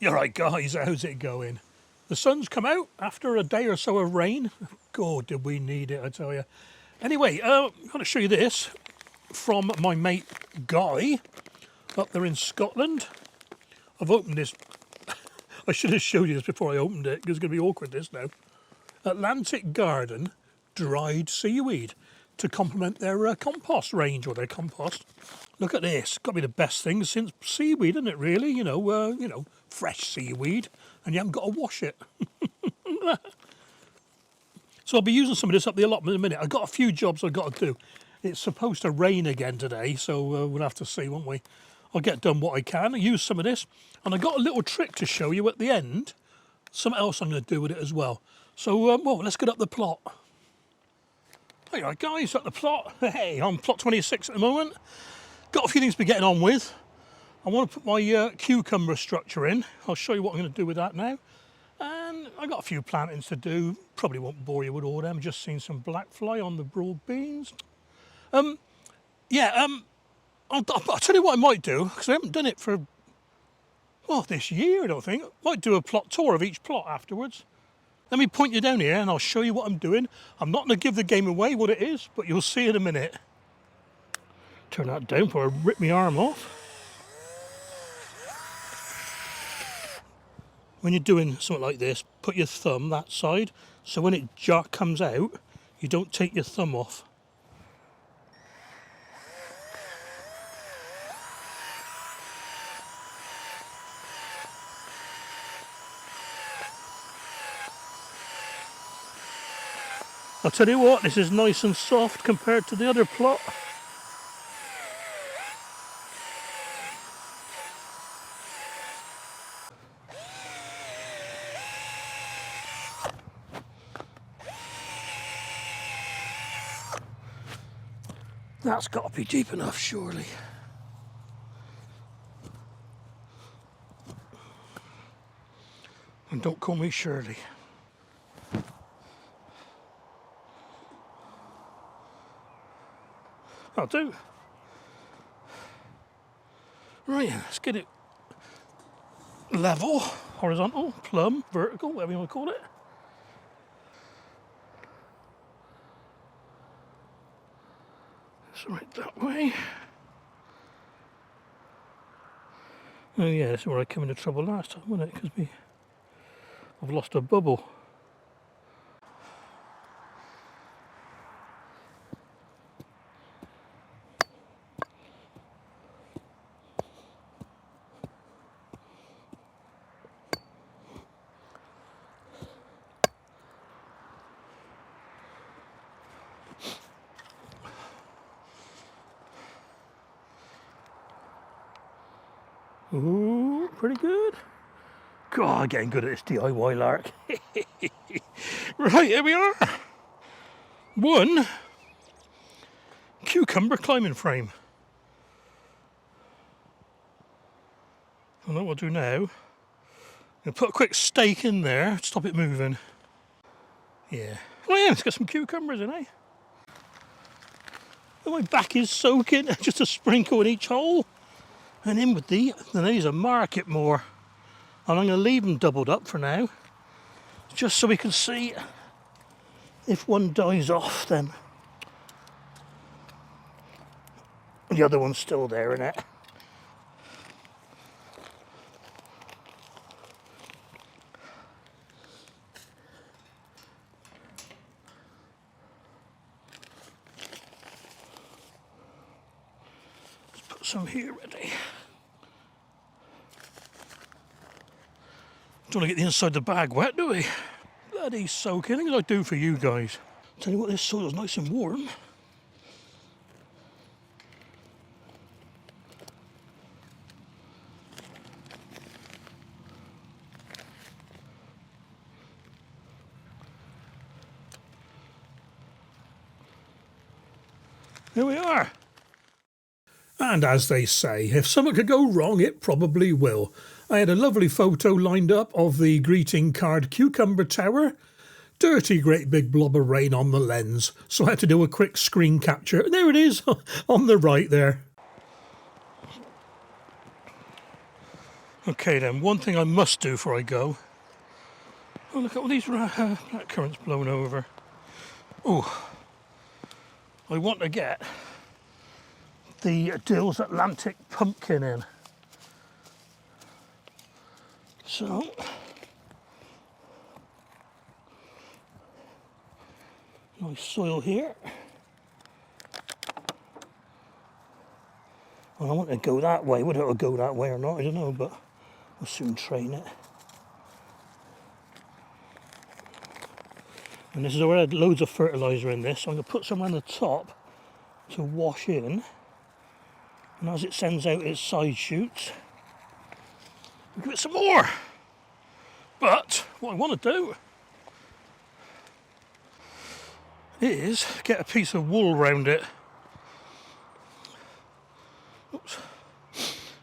You're right, guys, how's it going? The sun's come out after a day or so of rain. God, did we need it, I tell you. Anyway, I'm going to show you this from my mate Guy up there in Scotland. I've opened this. I should have showed you this before I opened it because it's going to be awkward this now. Atlantic Garden dried seaweed to complement their compost range, or their compost. Look at this. Got to be the best thing since seaweed, isn't it? Really, you know, fresh seaweed, and you haven't got to wash it. So I'll be using some of this up the allotment in a minute. I've got a few jobs I've got to do. It's supposed to rain again today, so we'll have to see, won't we? I'll get done what I can. I use some of this, and I got a little trick to show you at the end. Something else I'm going to do with it as well. So, well, let's get up the plot. Hey, right, guys, up the plot. Hey, I'm plot 26 at the moment. Got a few things to be getting on with. I want to put my cucumber structure in. I'll show you what I'm going to do with that now. And I got a few plantings to do. Probably won't bore you with all them. Just seen some black fly on the broad beans. I'll tell you what I might do, because I haven't done it for, well, this year, I don't think. Might do a plot tour of each plot afterwards. Let me point you down here and I'll show you what I'm doing. I'm not going to give the game away what it is, but you'll see in a minute. Turn that down before I rip my arm off. When you're doing something like this, put your thumb that side, so when it comes out, you don't take your thumb off. I'll tell you what, this is nice and soft compared to the other plot. That's got to be deep enough, surely. And don't call me Shirley. I'll do. Right, let's get it level, horizontal, plumb, vertical, whatever you want to call it. It's right that way. Oh yeah, this is where I came into trouble last time, wasn't it? Because I've lost a bubble. Ooh, pretty good. God, getting good at this DIY lark. Right, here we are. One cucumber climbing frame. And what we'll do now, I'll put a quick stake in there to stop it moving. Yeah. Oh yeah, let's get some cucumbers in, eh? And my back is soaking, just a sprinkle in each hole. And in with these will mark it more. And I'm going to leave them doubled up for now, just so we can see if one dies off, then the other one's still there, isn't it? Let's put some here ready. Don't want to get the inside of the bag wet, do we? Bloody soaking. Things I do for you guys. Tell you what, this soil's nice and warm. Here we are. And as they say, if something could go wrong, it probably will. I had a lovely photo lined up of the greeting card cucumber tower. Dirty great big blob of rain on the lens, so I had to do a quick screen capture. And there it is, on the right there. Okay then, one thing I must do before I go. Oh, look at all these black currants blown over. Oh, I want to get the Dill's Atlantic pumpkin in. So, nice soil here. Well, I want to go that way. Whether it'll go that way or not, I don't know, but we'll soon train it. And this is where I had loads of fertiliser in this, so I'm going to put some around the top to wash in. And as it sends out its side shoots, I'll give it some more. But what I want to do is get a piece of wool around it. Oops.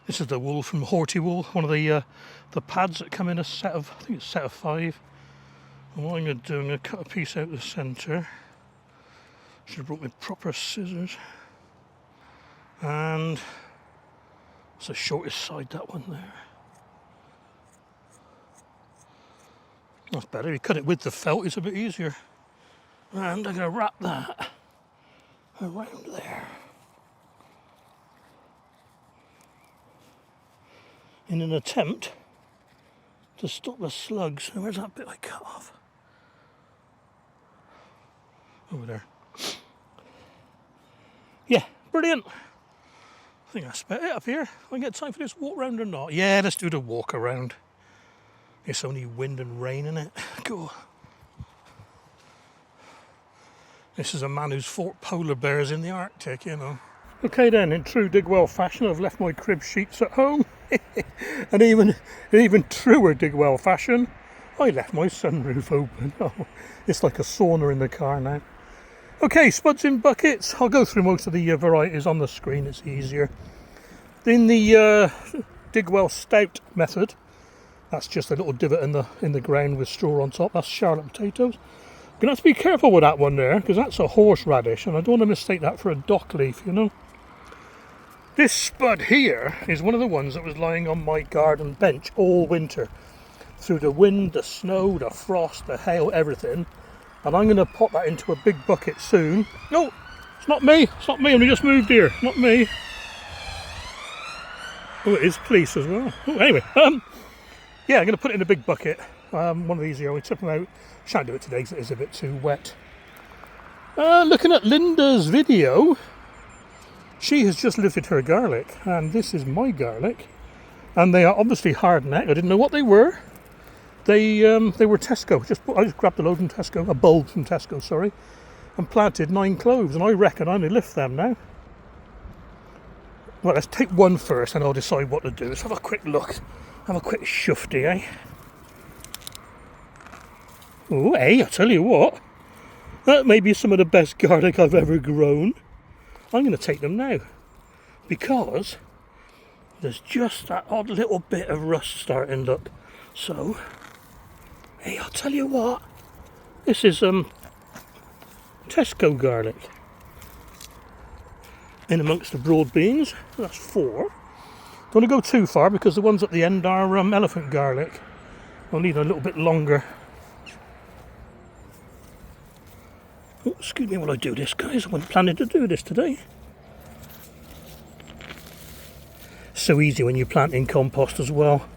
This is the wool from Horty Wool, one of the pads that come in a set of, I think it's a set of 5. And what I'm going to do, I'm going to cut a piece out the centre. Should have brought me proper scissors. And it's the shortest side, that one there. That's better, you cut it with the felt, it's a bit easier. And I'm going to wrap that around there. In an attempt to stop the slugs. Where's that bit I cut off? Over there. Yeah, brilliant. I think that's about it up here. I get time for this walk round or not? Yeah, let's do the walk around. It's only wind and rain in it. Cool. This is a man who's fought polar bears in the Arctic, you know. Okay then, in true Digwell fashion, I've left my crib sheets at home. And even truer Digwell fashion, I left my sunroof open. Oh, it's like a sauna in the car now. Okay, spuds in buckets. I'll go through most of the varieties on the screen, it's easier. In the Digwell Stout method, that's just a little divot in the ground with straw on top. That's Charlotte potatoes. You're going to have to be careful with that one there, because that's a horseradish, and I don't want to mistake that for a dock leaf, you know. This spud here is one of the ones that was lying on my garden bench all winter. Through the wind, the snow, the frost, the hail, everything. And I'm going to pop that into a big bucket soon. No, it's not me. It's not me. I only just moved here. Not me. Oh, it is police as well. Oh, anyway. Yeah, I'm going to put it in a big bucket. One of these here. We tip them out. Shan't do it today because it is a bit too wet. Looking at Linda's video, she has just lifted her garlic. And this is my garlic. And they are obviously hard neck. I didn't know what they were. They were Tesco. I just grabbed a load from Tesco, a bulb from Tesco, sorry, and planted 9 cloves. And I reckon I only lift them now. Well, let's take one first, and I'll decide what to do. Let's have a quick look. Have a quick shufty, eh? Oh, hey, I tell you what. That may be some of the best garlic I've ever grown. I'm going to take them now, because there's just that odd little bit of rust starting, look. So, hey, I'll tell you what. This is Tesco garlic. In amongst the broad beans. That's 4. Don't want to go too far because the ones at the end are elephant garlic. I'll need a little bit longer. Oh, excuse me while I do this, guys. I wasn't planning to do this today. So easy when you plant in compost as well.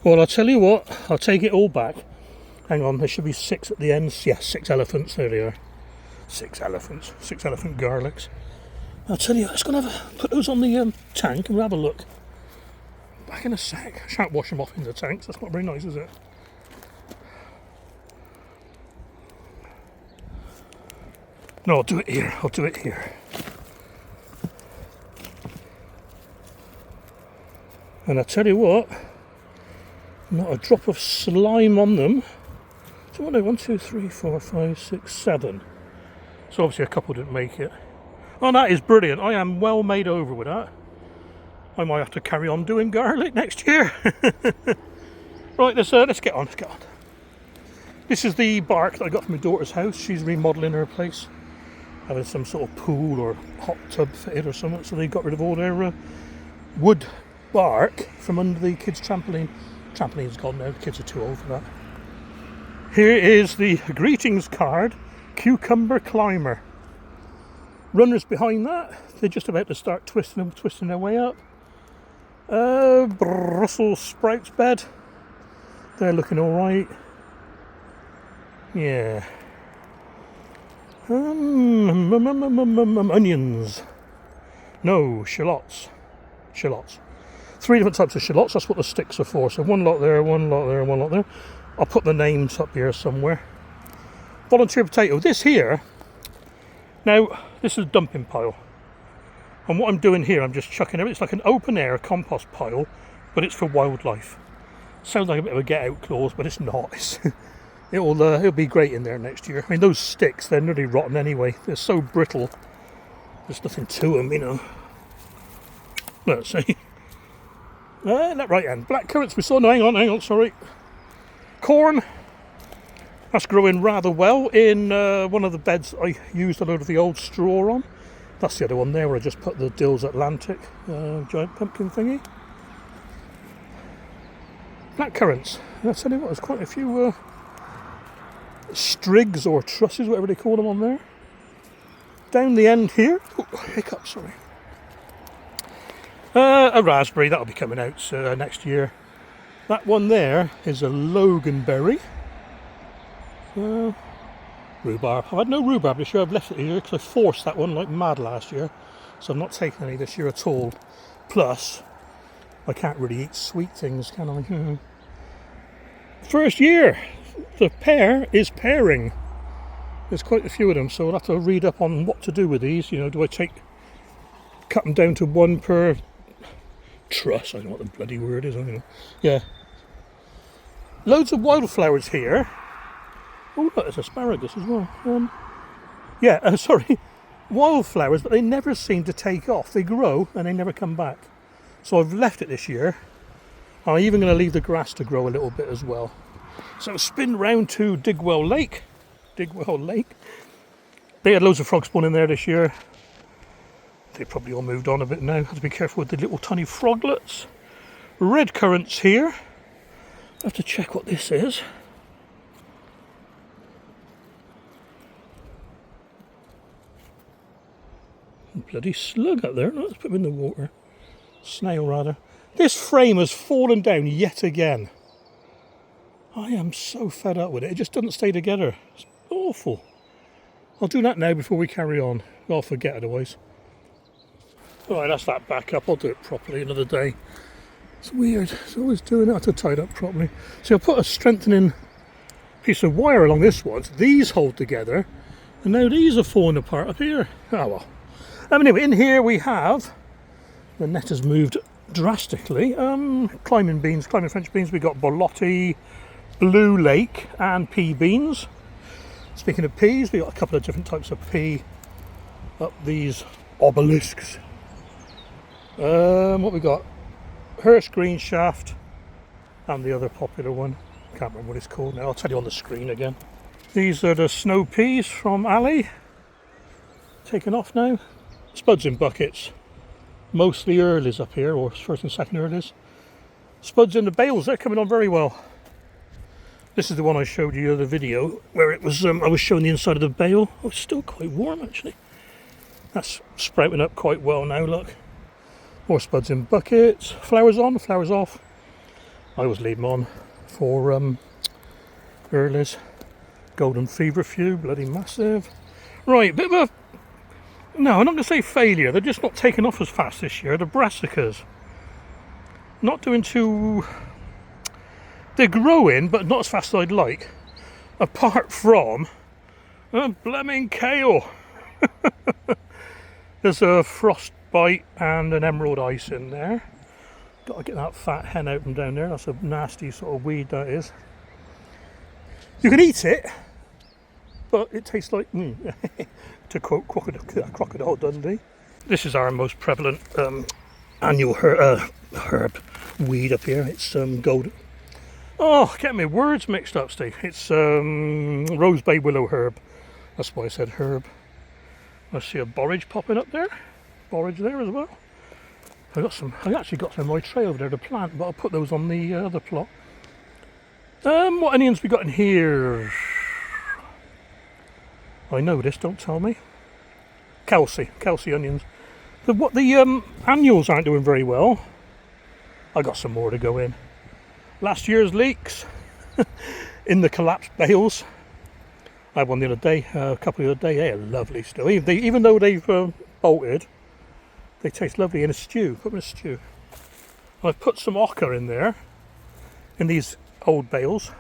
Well, I'll tell you what, I'll take it all back. Hang on, there should be 6 at the ends. Yeah, 6 elephants, there they are. 6 elephants, 6 elephant garlics. I'll tell you, let's go and put those on the tank and we'll have a look. Back in a sec. I shan't wash them off in the tanks, that's not very nice, is it? No, I'll do it here, I'll do it here. And I'll tell you what, not a drop of slime on them. So what are they? 1, 2, 3, 4, 5, 6, 7. So obviously a couple didn't make it. Oh, that is brilliant. I am well made over with that. I might have to carry on doing garlic next year. Right, let's get on. This is the bark that I got from my daughter's house. She's remodelling her place, having some sort of pool or hot tub fitted or something. So they got rid of all their wood bark from under the kids' trampoline. Trampoline's gone now, the kids are too old for that. Here is the greetings card, Cucumber Climber. Runners behind that, they're just about to start twisting their way up. Brussels sprouts bed, they're looking alright. Yeah. Onions. No, shallots. 3 different types of shallots, that's what the sticks are for. So one lot there, one lot there, one lot there. I'll put the names up here somewhere. Volunteer potato. This here, now this is a dumping pile. And what I'm doing here, I'm just chucking it. It's like an open air compost pile, but it's for wildlife. Sounds like a bit of a get out clause, but it's not. It'll be great in there next year. I mean, those sticks, they're nearly rotten anyway. They're so brittle. There's nothing to them, you know. Let's see. That right hand. Black currants we saw. No, hang on, sorry. Corn. That's growing rather well in one of the beds I used a load of the old straw on. That's the other one there where I just put the Dill's Atlantic giant pumpkin thingy. Black currants. I'll tell you what, there's quite a few strigs or trusses, whatever they call them on there. Down the end here. Oh, hiccup, sorry. A raspberry, that'll be coming out next year. That one there is a loganberry. Rhubarb. I've had no rhubarb this year, I've left it here because I forced that one like mad last year. So I'm not taking any this year at all. Plus, I can't really eat sweet things, can I? First year, the pear is pairing. There's quite a few of them, so I'll have to read up on what to do with these. You know, do I cut them down to one per truss? I don't know what the bloody word is. I don't know. Yeah. Loads of wildflowers here. Oh, look, there's asparagus as well. Sorry. Wildflowers, but they never seem to take off. They grow and they never come back. So I've left it this year. I'm even going to leave the grass to grow a little bit as well. So spin round to Digwell Lake. They had loads of frog spawn in there this year. They probably all moved on a bit now. Have to be careful with the little tiny froglets. Red currants here. I have to check what this is. Bloody slug up there. Let's put him in the water. Snail rather. This frame has fallen down yet again. I am so fed up with it. It just doesn't stay together. It's awful. I'll do that now before we carry on. I'll forget otherwise. Alright, that's that back up. I'll do it properly another day. It's weird. It's always doing it. I have to tie it up properly. So I'll put a strengthening piece of wire along this one. So these hold together. And now these are falling apart up here. Oh well. Anyway, in here we have, the net has moved drastically, climbing French beans. We got Borlotti, Blue Lake and pea beans. Speaking of peas, we got a couple of different types of pea up these obelisks. What we got? Hearst green shaft and the other popular one. Can't remember what it's called now. I'll tell you on the screen again. These are the snow peas from Ali. Taken off now. Spuds in buckets. Mostly earlies up here, or first and second earlies. Spuds in the bales, they're coming on very well. This is the one I showed you in the video, where it was I was showing the inside of the bale. Oh, it's still quite warm actually. That's sprouting up quite well now, look. More spuds in buckets. Flowers on, flowers off. I always leave them on for earlies. Golden feverfew, bloody massive. Right, bit of a... No, I'm not going to say failure. They're just not taking off as fast this year. The brassicas. Not doing too... They're growing, but not as fast as I'd like. Apart from... Blooming kale. There's a frostbite and an emerald ice in there. Got to get that fat hen out from down there. That's a nasty sort of weed, that is. You can eat it, but it tastes like... to quote Crocodile Dundee. This is our most prevalent annual herb weed up here. It's gold. Oh, get my words mixed up, Steve. It's rose bay willow herb. That's why I said herb. I see a borage popping up there. Borage there as well. I actually got some in my tray over there to plant, but I'll put those on the other plot. What onions we got in here? I know this, don't tell me. Kelsey onions. The annuals aren't doing very well. I got some more to go in. Last year's leeks in the collapsed bales. I had one the other day, a couple the other day. They're lovely still. Even though they've bolted, they taste lovely in a stew. Put them in a stew. And I've put some ochre in there, in these old bales.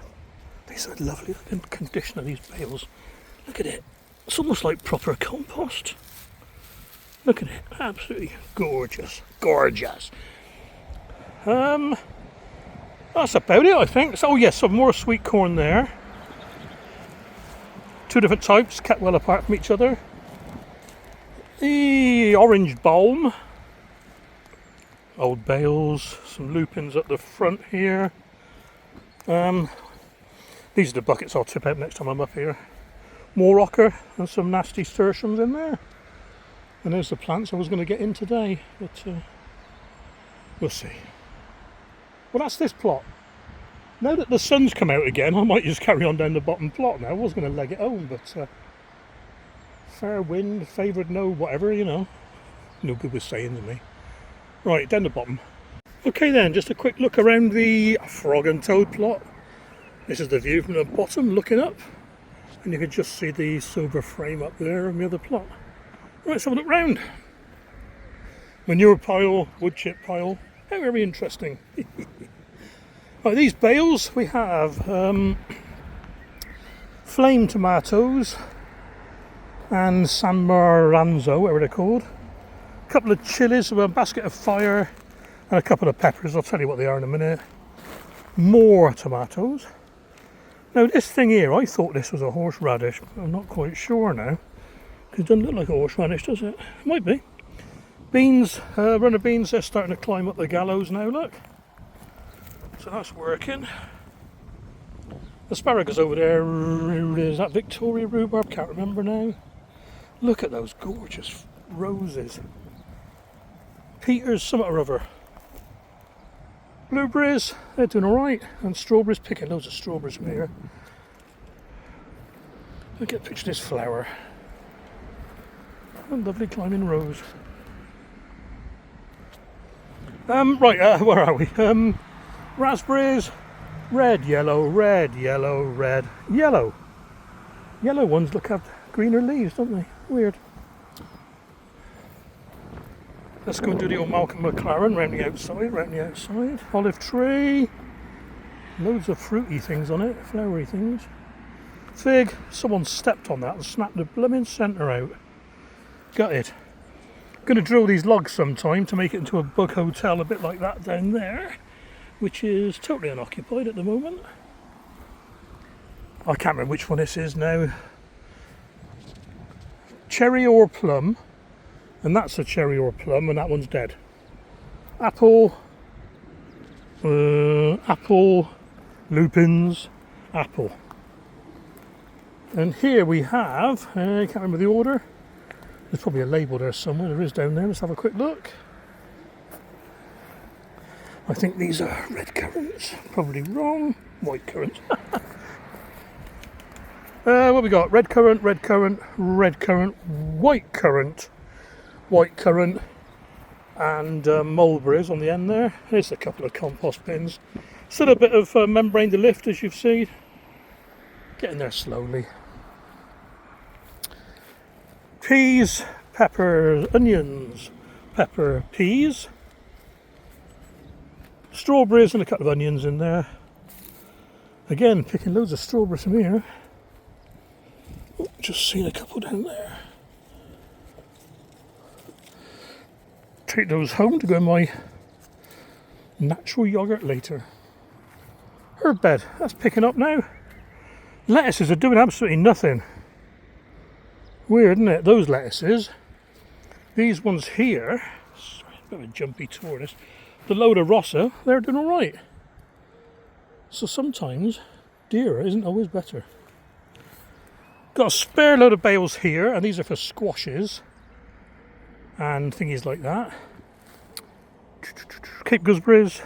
These are lovely. Look at the condition of these bales. Look at it. It's almost like proper compost. Look at it. Absolutely gorgeous. Gorgeous. That's about it, I think. So, yes, some more sweet corn there. 2 different types, kept well apart from each other. The orange balm. Old bales. Some lupins at the front here. These are the buckets I'll tip out next time I'm up here. More ochre and some nasty nasturtiums in there. And there's the plants I was going to get in today, but we'll see. Well, that's this plot. Now that the sun's come out again, I might just carry on down the bottom plot now. I was going to leg it home, but fair wind, favoured no, whatever, you know. No good with saying to me. Right, down the bottom. Okay then, just a quick look around the frog and toad plot. This is the view from the bottom, looking up. And you can just see the silver frame up there on the other plot. Right, let's have a look round. Manure pile, wood chip pile. How very interesting. Right, these bales we have flame tomatoes and San Maranzo, whatever they're called. A couple of chilies, a basket of fire, and a couple of peppers. I'll tell you what they are in a minute. More tomatoes. Now this thing here, I thought this was a horseradish, but I'm not quite sure now. Because it doesn't look like a horseradish, does it? It might be. Beans, runner beans, they're starting to climb up the gallows now, look. So that's working. Asparagus over there, is that Victoria rhubarb? Can't remember now. Look at those gorgeous roses. Peter's something or other. Blueberries, they're doing alright. And strawberries, picking loads of strawberries from here. Look at a picture of this flower. A lovely climbing rose. Right, where are we? Raspberries, red, yellow, red, yellow, red, yellow. Yellow ones look have greener leaves, don't they? Weird. Let's go and do the old Malcolm McLaren round the outside, Olive tree. Loads of fruity things on it, flowery things. Fig, someone stepped on that and snapped the blooming centre out. Gutted. Going to drill these logs sometime to make it into a bug hotel, a bit like that down there, which is totally unoccupied at the moment. I can't remember which one this is now. Cherry or plum, and that's a cherry or plum, and that one's dead. Apple, apple, lupins, apple. And here we have, I can't remember the order. There's probably a label there somewhere. There is down there. Let's have a quick look. I think these are red currants. Probably wrong. White currants. What we got? Red currant, red currant, red currant, white currant, white currant, and mulberries on the end there. There's a couple of compost bins. Still a bit of membrane to lift, as you've seen. Getting there slowly. Peas, peppers, onions, pepper, peas, strawberries and a couple of onions in there. Again, picking loads of strawberries from here. Oh, just seen a couple down there. Take those home to go in my natural yogurt later. Herb bed, that's picking up now. Lettuces are doing absolutely nothing. Weird, isn't it? Those lettuces. These ones here, sorry, a bit of a jumpy tour this. The Loda Rossa, they're doing alright. So sometimes dearer isn't always better. Got a spare load of bales here, and these are for squashes and thingies like that. Cape gooseberries.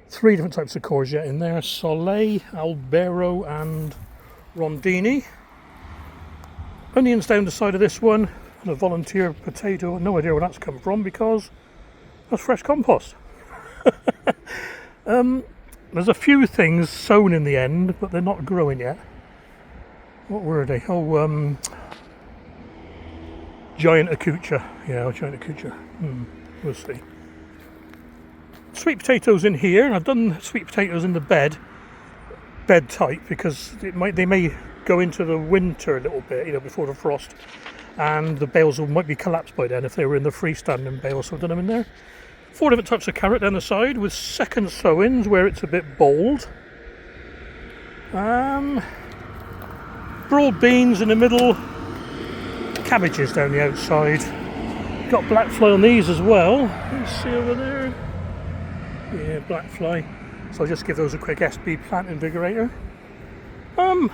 3 different types of courgette in there. Soleil, Albero and Rondini. Onions down the side of this one. And a volunteer potato. No idea where that's come from because that's fresh compost. There's a few things sown in the end, but they're not growing yet. What were they? Oh, giant acucha. Yeah, giant acucha. We'll see. Sweet potatoes in here. I've done sweet potatoes in the bed type because they may go into the winter a little bit, you know, before the frost, and the bales might be collapsed by then if they were in the freestanding bales. So I've done them in there. 4 different types of carrot down the side with second sowings where it's a bit bold. Broad beans in the middle. Cabbages down the outside. Got black fly on these as well. Let's see over there. Yeah, black fly. So I'll just give those a quick SB plant invigorator. And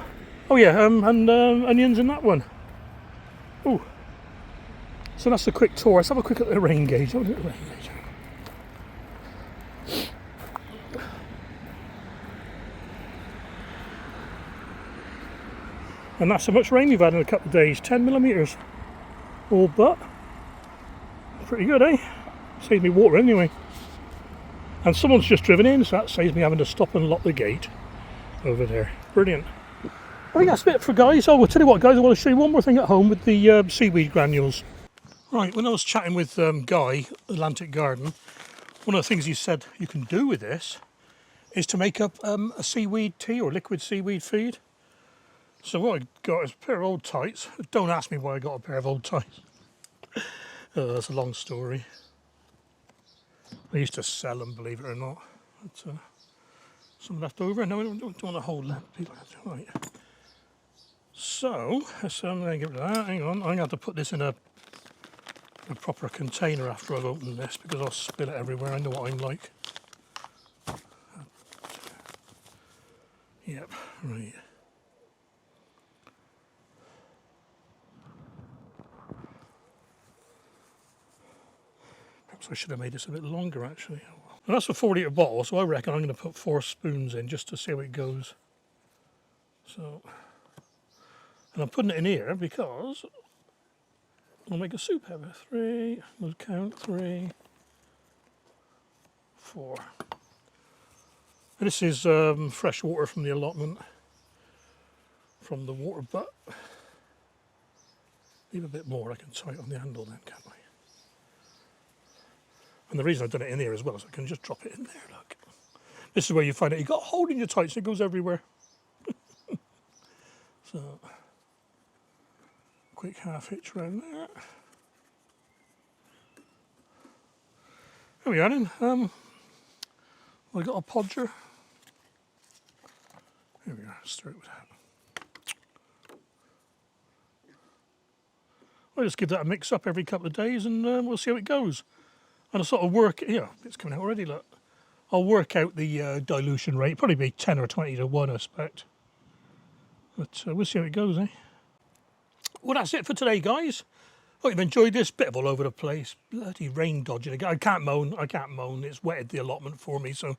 onions in that one. Ooh. So that's a quick tour. Let's have a quick look at the rain gauge. And that's how much rain we've had in a couple of days. 10 millimetres. All but. Pretty good, eh? Saves me water anyway. And someone's just driven in, so that saves me having to stop and lock the gate over there. Brilliant. I think that's it for guys. Oh, I'll tell you what, guys, I want to show you one more thing at home with the seaweed granules. Right, when I was chatting with Guy, Atlantic Garden, one of the things he said you can do with this is to make up a seaweed tea or liquid seaweed feed. So what I got is a pair of old tights. Don't ask me why I got a pair of old tights. That's a long story. I used to sell them, believe it or not. But, some left over. No, I don't want to hold that. Right. So, I'm going to get rid of that. Hang on, I'm going to have to put this in a proper container after I've opened this because I'll spill it everywhere. I know what I'm like. Yep, right. Perhaps I should have made this a bit longer actually. And that's a 4 litre bottle, so I reckon I'm going to put 4 spoons in just to see how it goes. So, and I'm putting it in here because I'll make a soup out of it. 3, we'll count 3, 4. And this is fresh water from the allotment, from the water butt. Leave a bit more, I can tie it on the handle then, can't I? And the reason I've done it in here as well is I can just drop it in there, look. This is where you find it, you've got a hole in your tights, it goes everywhere. So, quick half hitch around there. There we are then. I've got a podger. Here we are, stir it with that. I'll just give that a mix up every couple of days and we'll see how it goes. And I'll sort of work, it's coming out already, look. I'll work out the dilution rate, probably be 10 or 20 to 1, I expect. But we'll see how it goes, eh? Well, that's it for today, guys. Hope you've enjoyed this. Bit of all over the place. Bloody rain dodging again. I can't moan. It's wetted the allotment for me, so...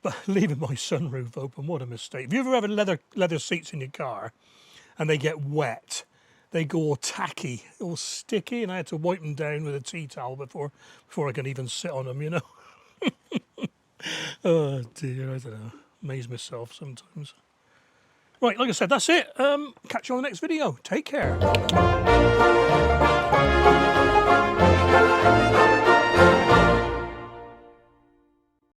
But leaving my sunroof open, what a mistake. Have you ever had leather seats in your car and they get wet? They go all tacky, all sticky, and I had to wipe them down with a tea towel before I can even sit on them, you know. Oh dear, I don't know. Amaze myself sometimes. Right, like I said, that's it. Catch you on the next video. Take care.